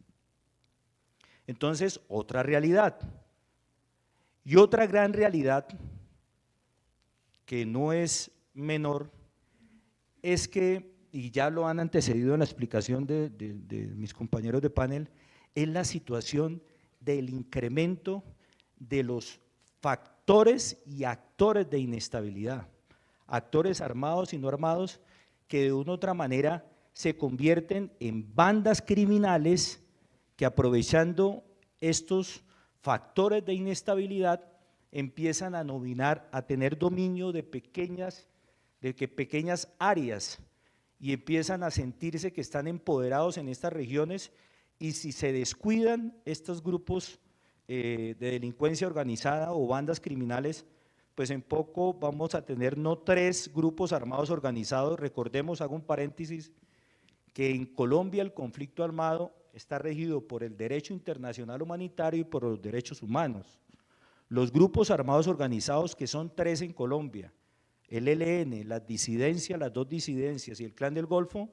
Entonces, otra realidad. Y otra gran realidad, que no es menor, es que, y ya lo han antecedido en la explicación de mis compañeros de panel, es la situación del incremento de los factores y actores de inestabilidad, actores armados y no armados que de una u otra manera se convierten en bandas criminales que, aprovechando estos factores de inestabilidad, empiezan a dominar, a tener dominio de pequeñas áreas, y empiezan a sentirse que están empoderados en estas regiones, y si se descuidan estos grupos de delincuencia organizada o bandas criminales, pues en poco vamos a tener no 3 grupos armados organizados. Recordemos, hago un paréntesis, que en Colombia el conflicto armado está regido por el derecho internacional humanitario y por los derechos humanos. Los grupos armados organizados, que son 3 en Colombia, el ELN, las disidencias, las 2 disidencias y el Clan del Golfo,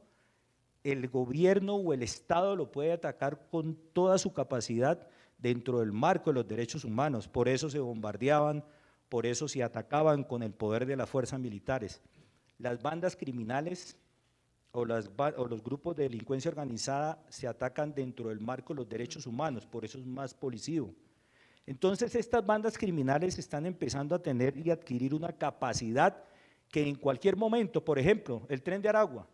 el gobierno o el Estado lo puede atacar con toda su capacidad dentro del marco de los derechos humanos. Por eso se bombardeaban, por eso se atacaban con el poder de las fuerzas militares. Las bandas criminales o los grupos de delincuencia organizada se atacan dentro del marco de los derechos humanos, por eso es más policivo. Entonces, estas bandas criminales están empezando a tener y adquirir una capacidad que en cualquier momento, por ejemplo, el Tren de Aragua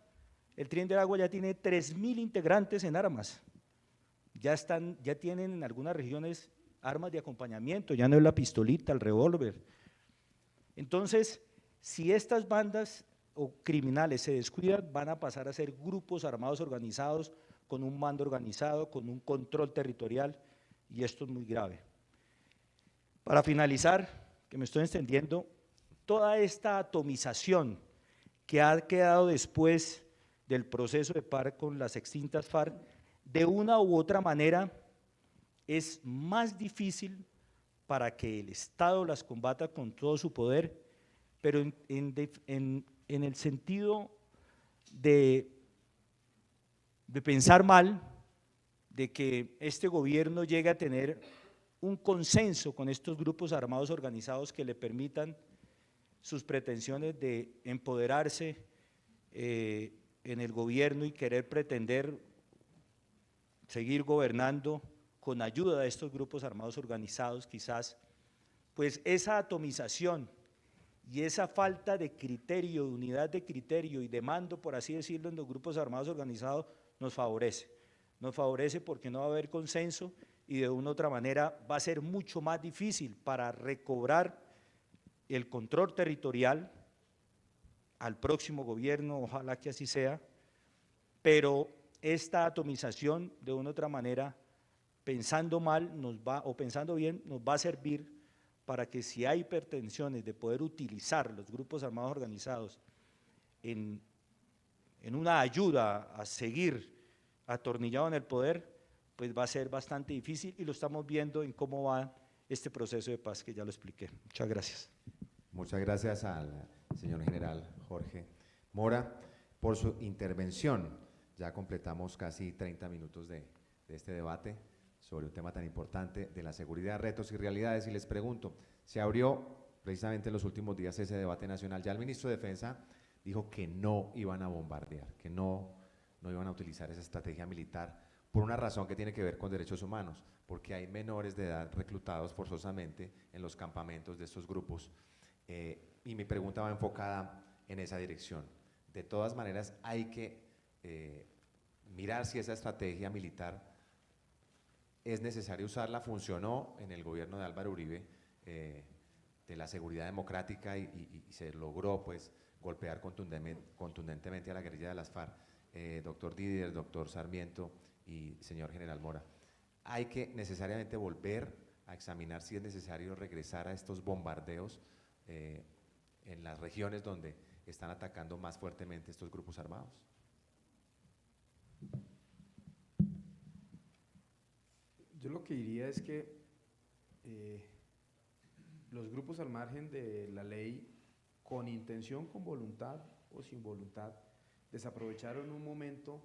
ya tiene 3.000 integrantes en armas, ya tienen en algunas regiones armas de acompañamiento, ya no es la pistolita, el revólver. Entonces, si estas bandas o criminales se descuidan, van a pasar a ser grupos armados organizados, con un mando organizado, con un control territorial, y esto es muy grave. Para finalizar, que me estoy extendiendo, toda esta atomización que ha quedado después del proceso de paz con las extintas FARC, de una u otra manera es más difícil para que el Estado las combata con todo su poder, pero en el sentido de pensar mal, de que este gobierno llegue a tener un consenso con estos grupos armados organizados que le permitan sus pretensiones de empoderarse en el gobierno y querer pretender seguir gobernando con ayuda de estos grupos armados organizados quizás, pues esa atomización y esa falta de criterio, de unidad de criterio y de mando, por así decirlo, en los grupos armados organizados nos favorece porque no va a haber consenso y de una u otra manera va a ser mucho más difícil para recobrar el control territorial al próximo gobierno, ojalá que así sea, pero esta atomización de una u otra manera, pensando mal o pensando bien, nos va a servir para que si hay pretensiones de poder utilizar los grupos armados organizados en una ayuda a seguir atornillado en el poder, pues va a ser bastante difícil, y lo estamos viendo en cómo va este proceso de paz que ya lo expliqué. Muchas gracias. Muchas gracias al señor general Jorge Mora por su intervención. Ya completamos casi 30 minutos de este debate sobre un tema tan importante de la seguridad, retos y realidades, y les pregunto, se abrió precisamente en los últimos días ese debate nacional, ya el ministro de Defensa dijo que no iban a bombardear, que no no iban a utilizar esa estrategia militar por una razón que tiene que ver con derechos humanos, porque hay menores de edad reclutados forzosamente en los campamentos de estos grupos, y mi pregunta va enfocada en esa dirección. De todas maneras, hay que mirar si esa estrategia militar es necesario usarla, funcionó en el gobierno de Álvaro Uribe, de la seguridad democrática y se logró pues golpear contundentemente a la guerrilla de las FARC. Doctor Didier, doctor Sarmiento y señor general Mora, hay que necesariamente volver a examinar si es necesario regresar a estos bombardeos en las regiones donde están atacando más fuertemente estos grupos armados. Yo lo que diría es que los grupos al margen de la ley, con intención, con voluntad o sin voluntad, desaprovecharon un momento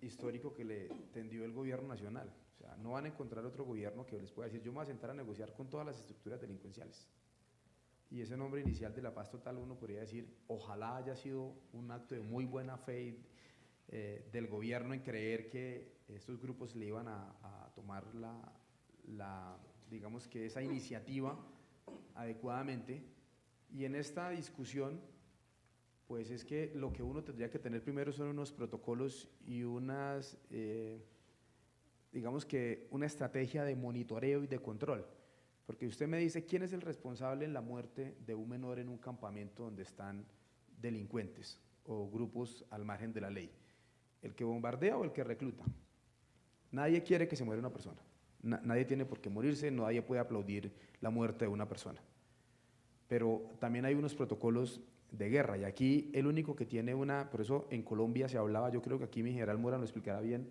histórico que le tendió el gobierno nacional. O sea, no van a encontrar otro gobierno que les pueda decir, yo me voy a sentar a negociar con todas las estructuras delincuenciales. Y ese nombre inicial de la paz total, uno podría decir, ojalá haya sido un acto de muy buena fe del gobierno en creer que estos grupos le iban a tomar digamos que esa iniciativa adecuadamente. Y en esta discusión, pues es que lo que uno tendría que tener primero son unos protocolos y unas, digamos que una estrategia de monitoreo y de control. Porque usted me dice, ¿quién es el responsable en la muerte de un menor en un campamento donde están delincuentes o grupos al margen de la ley? ¿El que bombardea o el que recluta? Nadie quiere que se muera una persona. Nadie tiene por qué morirse, nadie puede aplaudir la muerte de una persona. Pero también hay unos protocolos de guerra, y aquí el único que tiene por eso en Colombia se hablaba, yo creo que aquí mi general Mora lo explicará bien,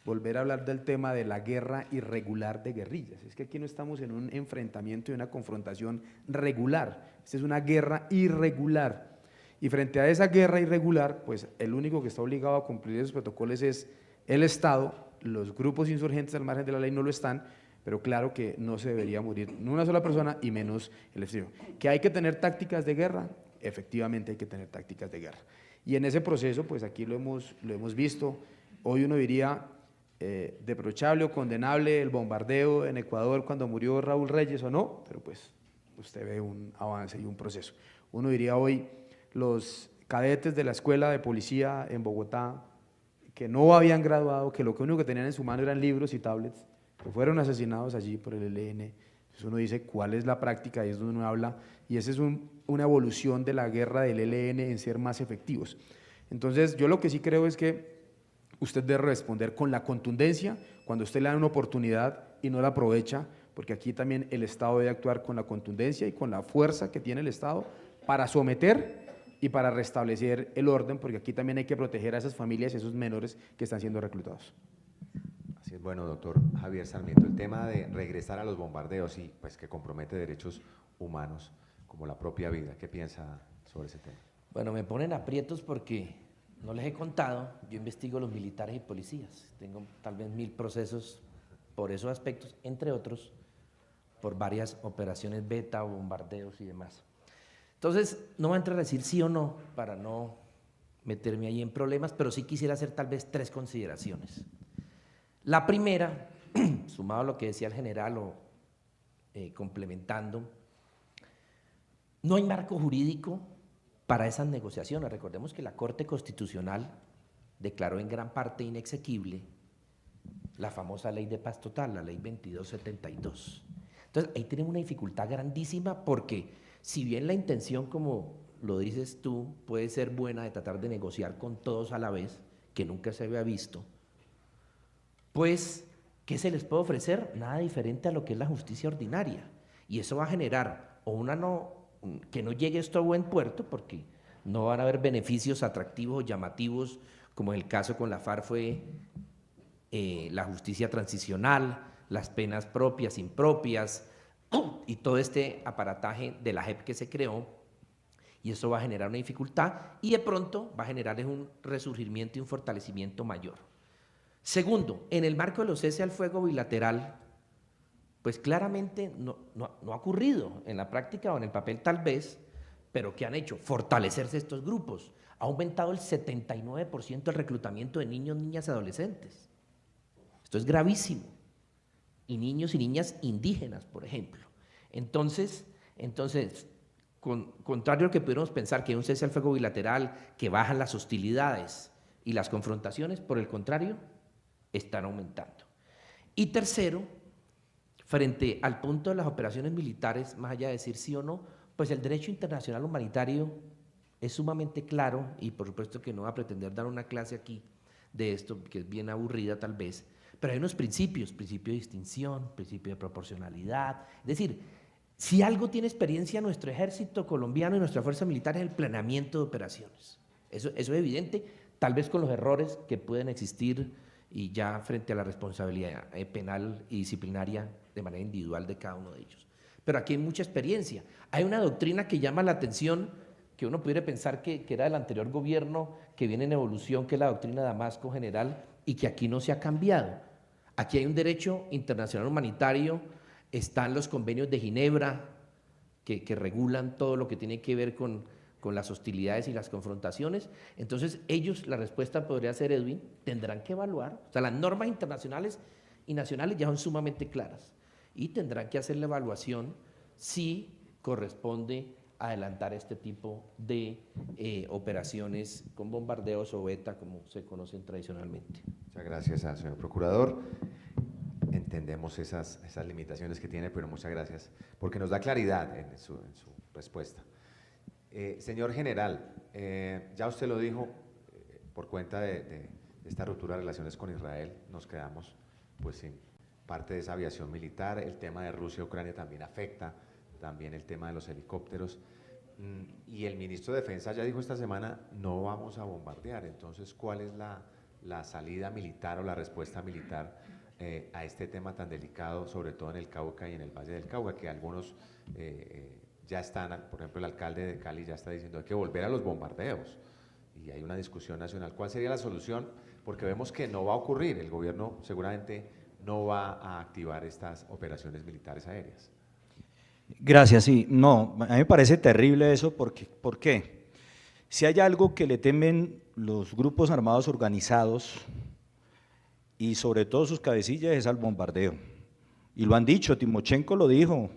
volver a hablar del tema de la guerra irregular de guerrillas. Es que aquí no estamos en un enfrentamiento y una confrontación regular, esta es una guerra irregular. Y frente a esa guerra irregular, pues el único que está obligado a cumplir esos protocolos es el Estado. Los grupos insurgentes al margen de la ley no lo están, pero claro que no se debería morir ni una sola persona y menos el exterior. ¿Que hay que tener tácticas de guerra? Efectivamente hay que tener tácticas de guerra. Y en ese proceso, pues aquí lo hemos visto, hoy uno diría reprochable o condenable el bombardeo en Ecuador cuando murió Raúl Reyes o no, pero pues usted ve un avance y un proceso. Uno diría hoy los cadetes de la escuela de policía en Bogotá que no habían graduado, que lo único que tenían en su mano eran libros y tablets, que fueron asesinados allí por el ELN. Entonces uno dice, ¿cuál es la práctica? Y es donde uno habla, y esa es una evolución de la guerra del ELN en ser más efectivos. Entonces yo lo que sí creo es que usted debe responder con la contundencia cuando usted le da una oportunidad y no la aprovecha, porque aquí también el Estado debe actuar con la contundencia y con la fuerza que tiene el Estado para someter y para restablecer el orden, porque aquí también hay que proteger a esas familias y a esos menores que están siendo reclutados. Así es, bueno, doctor Javier Sarmiento, el tema de regresar a los bombardeos y pues que compromete derechos humanos como la propia vida, ¿qué piensa sobre ese tema? Bueno, me ponen aprietos porque no les he contado, yo investigo los militares y policías, tengo tal vez 1000 procesos por esos aspectos, entre otros, por varias operaciones beta, bombardeos y demás. Entonces, no voy a entrar a decir sí o no, para no meterme ahí en problemas, pero sí quisiera hacer tal vez 3 consideraciones. La primera, sumado a lo que decía el general o complementando, no hay marco jurídico para esas negociaciones. Recordemos que la Corte Constitucional declaró en gran parte inexequible la famosa Ley de Paz Total, la Ley 2272. Entonces, ahí tenemos una dificultad grandísima porque si bien la intención, como lo dices tú, puede ser buena de tratar de negociar con todos a la vez, que nunca se había visto, pues, ¿qué se les puede ofrecer? Nada diferente a lo que es la justicia ordinaria. Y eso va a generar que no llegue esto a buen puerto, porque no van a haber beneficios atractivos o llamativos, como en el caso con la FARC fue la justicia transicional, las penas propias, impropias, y todo este aparataje de la JEP que se creó, y eso va a generar una dificultad y de pronto va a generar un resurgimiento y un fortalecimiento mayor. Segundo, en el marco de los cese al fuego bilateral, pues claramente no ha ocurrido en la práctica o en el papel tal vez, pero ¿qué han hecho? Fortalecerse estos grupos. Ha aumentado el 79% el reclutamiento de niños, niñas y adolescentes. Esto es gravísimo. Y niños y niñas indígenas, por ejemplo. Entonces, contrario a lo que pudiéramos pensar, que hay un cese al fuego bilateral, que bajan las hostilidades y las confrontaciones, por el contrario, están aumentando. Y tercero, frente al punto de las operaciones militares, más allá de decir sí o no, pues el derecho internacional humanitario es sumamente claro, y por supuesto que no va a pretender dar una clase aquí de esto, que es bien aburrida tal vez, pero hay unos principios, principio de distinción, principio de proporcionalidad, es decir, si algo tiene experiencia nuestro ejército colombiano y nuestra fuerza militar es el planeamiento de operaciones. Eso es evidente, tal vez con los errores que pueden existir y ya frente a la responsabilidad penal y disciplinaria de manera individual de cada uno de ellos. Pero aquí hay mucha experiencia. Hay una doctrina que llama la atención, que uno pudiera pensar que era del anterior gobierno, que viene en evolución, que es la doctrina de Damasco General, y que aquí no se ha cambiado. Aquí hay un derecho internacional humanitario, están los convenios de Ginebra, que regulan todo lo que tiene que ver con las hostilidades y las confrontaciones. Entonces ellos, la respuesta podría ser, Edwin, tendrán que evaluar, o sea, las normas internacionales y nacionales ya son sumamente claras, y tendrán que hacer la evaluación si corresponde adelantar este tipo de operaciones con bombardeos o beta, como se conocen tradicionalmente. Muchas gracias al señor procurador. Entendemos esas limitaciones que tiene, pero muchas gracias porque nos da claridad en su respuesta. Señor general, ya usted lo dijo, por cuenta de esta ruptura de relaciones con Israel, nos quedamos pues sin parte de esa aviación militar. El tema de Rusia-Ucrania también afecta, también el tema de los helicópteros. Y el ministro de Defensa ya dijo esta semana, no vamos a bombardear. Entonces, ¿cuál es la salida militar o la respuesta militar a este tema tan delicado, sobre todo en el Cauca y en el Valle del Cauca, que algunos ya están, por ejemplo, el alcalde de Cali ya está diciendo hay que volver a los bombardeos y hay una discusión nacional? ¿Cuál sería la solución? Porque vemos que no va a ocurrir, el gobierno seguramente no va a activar estas operaciones militares aéreas. Gracias, sí, no, a mí me parece terrible eso, porque, ¿por qué? Si hay algo que le temen los grupos armados organizados y sobre todo sus cabecillas es al bombardeo, y lo han dicho, Timochenko lo dijo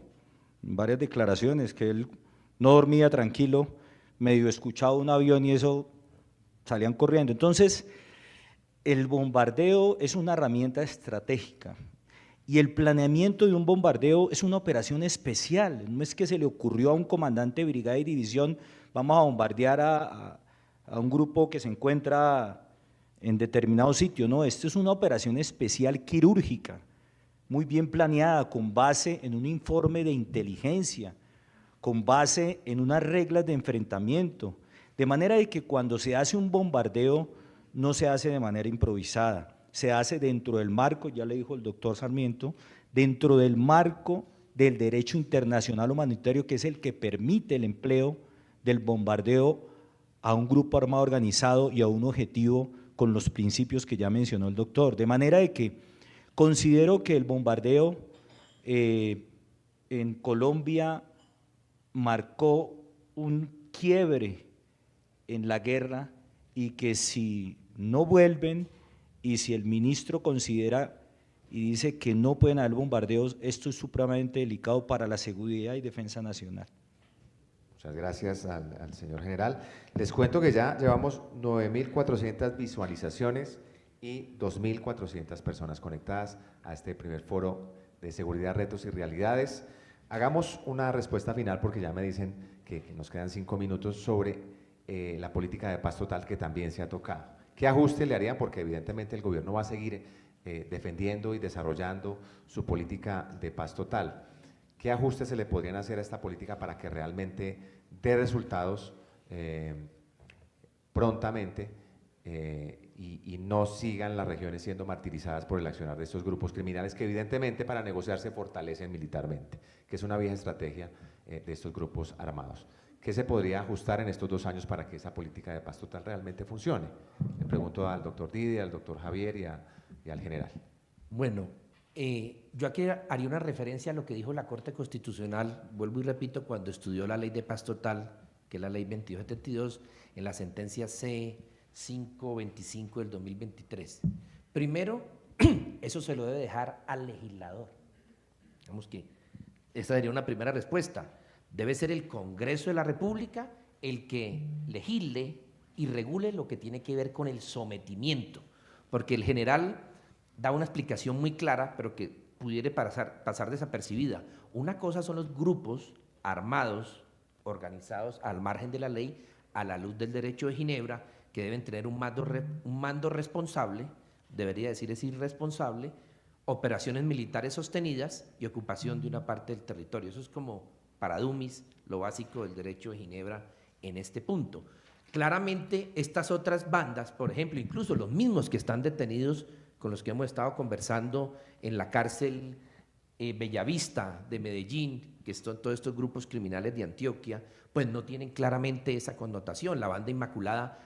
en varias declaraciones, que él no dormía tranquilo, medio escuchaba un avión y eso salían corriendo. Entonces, el bombardeo es una herramienta estratégica y el planeamiento de un bombardeo es una operación especial, no es que se le ocurrió a un comandante de brigada y división, vamos a bombardear a un grupo que se encuentra en determinado sitio, no, esto es una operación especial quirúrgica, muy bien planeada, con base en un informe de inteligencia, con base en unas reglas de enfrentamiento, de manera de que cuando se hace un bombardeo no se hace de manera improvisada, se hace dentro del marco, ya le dijo el doctor Sarmiento, dentro del marco del derecho internacional humanitario, que es el que permite el empleo del bombardeo a un grupo armado organizado y a un objetivo con los principios que ya mencionó el doctor, de manera de que considero que el bombardeo en Colombia marcó un quiebre en la guerra y que si no vuelven y si el ministro considera y dice que no pueden haber bombardeos, esto es supremamente delicado para la seguridad y defensa nacional. Muchas gracias al señor general. Les cuento que ya llevamos 9.400 visualizaciones y 2.400 personas conectadas a este primer foro de seguridad, retos y realidades. Hagamos una respuesta final porque ya me dicen que nos quedan 5 minutos sobre la política de paz total que también se ha tocado. ¿Qué ajuste le harían? Porque evidentemente el gobierno va a seguir defendiendo y desarrollando su política de paz total. ¿Qué ajustes se le podrían hacer a esta política para que realmente dé resultados prontamente y no sigan las regiones siendo martirizadas por el accionar de estos grupos criminales que evidentemente para negociar se fortalecen militarmente, que es una vieja estrategia de estos grupos armados? ¿Qué se podría ajustar en estos 2 años para que esa política de paz total realmente funcione? Le pregunto al doctor Didier, al doctor Javier y al general. Bueno, yo aquí haría una referencia a lo que dijo la Corte Constitucional, vuelvo y repito, cuando estudió la ley de paz total que es la ley 2272, en la sentencia C525 del 2023. Primero, eso se lo debe dejar al legislador. Digamos que esa sería una primera respuesta. Debe ser el Congreso de la República el que legisle y regule lo que tiene que ver con el sometimiento, porque el general da una explicación muy clara, pero que pudiera pasar desapercibida. Una cosa son los grupos armados, organizados al margen de la ley, a la luz del derecho de Ginebra, que deben tener un mando responsable, debería decir es irresponsable, operaciones militares sostenidas y ocupación de una parte del territorio. Eso es como para dummies lo básico del derecho de Ginebra en este punto. Claramente estas otras bandas, por ejemplo, incluso los mismos que están detenidos con los que hemos estado conversando en la cárcel Bellavista de Medellín, que son todos estos grupos criminales de Antioquia, pues no tienen claramente esa connotación. La banda Inmaculada,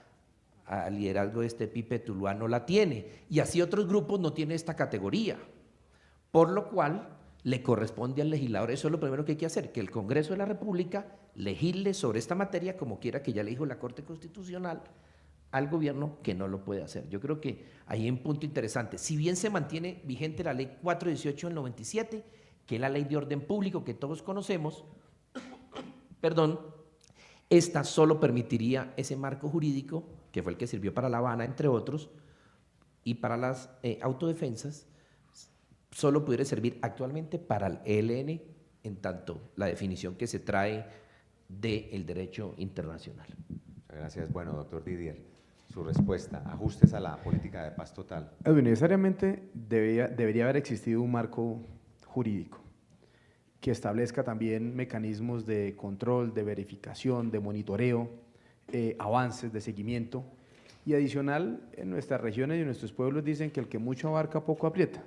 al liderazgo de este Pipe Tuluá, no la tiene, y así otros grupos no tienen esta categoría, por lo cual le corresponde al legislador. Eso es lo primero que hay que hacer, que el Congreso de la República legisle sobre esta materia, como quiera que ya le dijo la Corte Constitucional al gobierno que no lo puede hacer. Yo creo que ahí hay un punto interesante. Si bien se mantiene vigente la ley 418 del 97, que es la ley de orden público que todos conocemos, perdón, esta solo permitiría ese marco jurídico, que fue el que sirvió para La Habana, entre otros, y para las autodefensas, solo pudiera servir actualmente para el ELN, en tanto la definición que se trae del derecho internacional. Muchas gracias. Bueno, doctor Didier, su respuesta, ajustes a la política de paz total. Necesariamente debería haber existido un marco jurídico que establezca también mecanismos de control, de verificación, de monitoreo, avances, de seguimiento, y adicional, en nuestras regiones y en nuestros pueblos dicen que el que mucho abarca poco aprieta.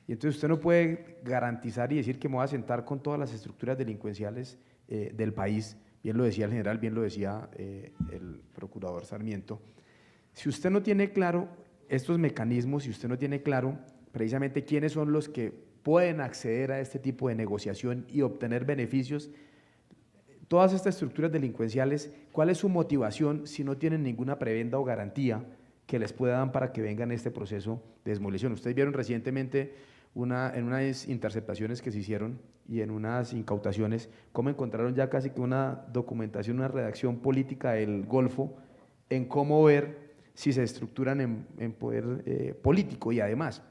Y entonces usted no puede garantizar y decir que me voy a sentar con todas las estructuras delincuenciales del país, bien lo decía el general, bien lo decía el procurador Sarmiento. Si usted no tiene claro estos mecanismos, si usted no tiene claro precisamente quiénes son los que pueden acceder a este tipo de negociación y obtener beneficios, todas estas estructuras delincuenciales, ¿cuál es su motivación si no tienen ninguna prebenda o garantía que les pueda dar para que vengan este proceso de desmovilización? Ustedes vieron recientemente en unas interceptaciones que se hicieron y en unas incautaciones, cómo encontraron ya casi que una documentación, una redacción política del Golfo en cómo ver si se estructuran en poder político y además.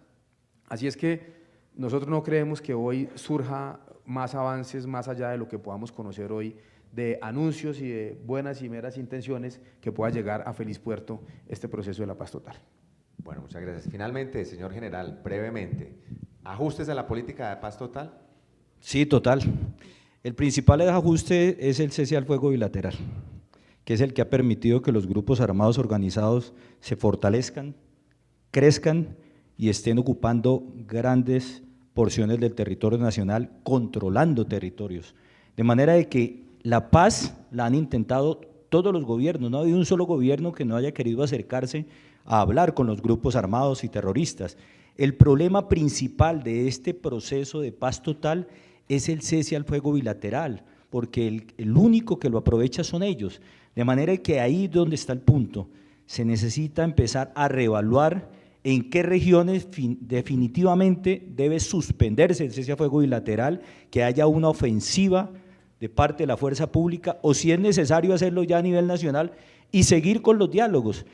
Así es que nosotros no creemos que hoy surja más avances más allá de lo que podamos conocer hoy de anuncios y de buenas y meras intenciones que pueda llegar a feliz puerto este proceso de la paz total. Bueno, muchas gracias. Finalmente, señor general, brevemente, ¿ajustes a la política de paz total? Sí, total. El principal ajuste es el cese al fuego bilateral, que es el que ha permitido que los grupos armados organizados se fortalezcan, crezcan y estén ocupando grandes porciones del territorio nacional, controlando territorios. De manera de que la paz la han intentado todos los gobiernos, no ha habido un solo gobierno que no haya querido acercarse a hablar con los grupos armados y terroristas. El problema principal de este proceso de paz total es el cese al fuego bilateral, porque el único que lo aprovecha son ellos. De manera que ahí es donde está el punto. Se necesita empezar a reevaluar en qué regiones definitivamente debe suspenderse el cese a fuego bilateral, que haya una ofensiva de parte de la fuerza pública, o si es necesario hacerlo ya a nivel nacional y seguir con los diálogos.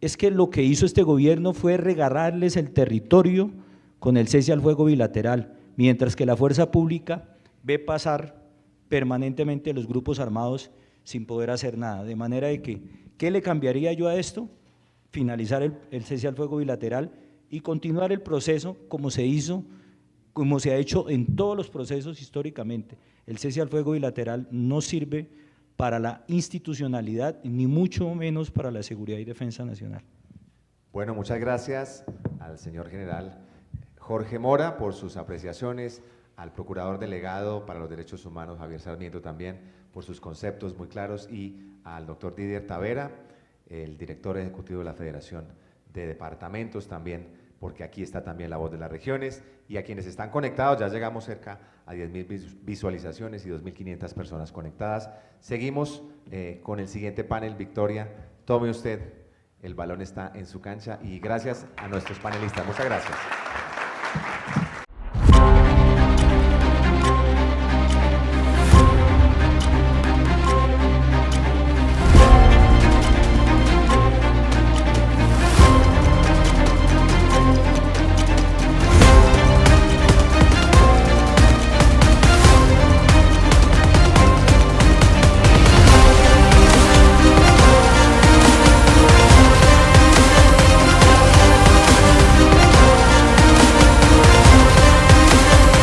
Es que lo que hizo este gobierno fue regalarles el territorio con el cese al fuego bilateral, mientras que la fuerza pública ve pasar permanentemente los grupos armados sin poder hacer nada. De manera de que, ¿qué le cambiaría yo a esto? Finalizar el cese al fuego bilateral y continuar el proceso como se hizo, como se ha hecho en todos los procesos históricamente. El cese al fuego bilateral no sirve para la institucionalidad, ni mucho menos para la seguridad y defensa nacional. Bueno, muchas gracias al señor general Jorge Mora por sus apreciaciones, al procurador delegado para los derechos humanos Javier Sarmiento también por sus conceptos muy claros y al doctor Didier Tavera, el director ejecutivo de la Federación de Departamentos también porque aquí está también La Voz de las Regiones, y a quienes están conectados, ya llegamos cerca a 10.000 visualizaciones y 2.500 personas conectadas. Seguimos con el siguiente panel. Victoria, tome usted, el balón está en su cancha, y gracias a nuestros panelistas. Muchas gracias.